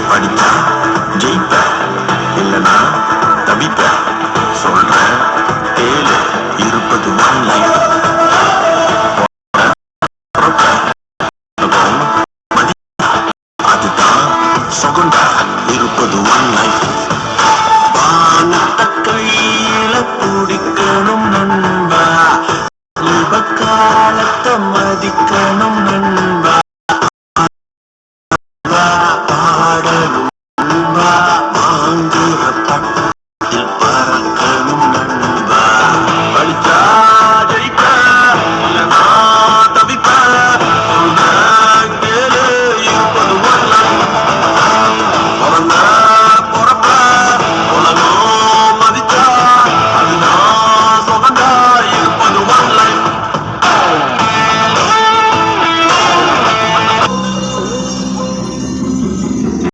படிச்சா ஜெயிப்ப இல்லனா தவிப்ப சொல்ற கேளு இருப்பது ஒன் லைஃப் அதுதான் சொகுண்டா இருப்பது ஒன் லைஃப் வானத்த கையில பிடிக்கணும் நண்பா காலத்தை மதிக்கணும்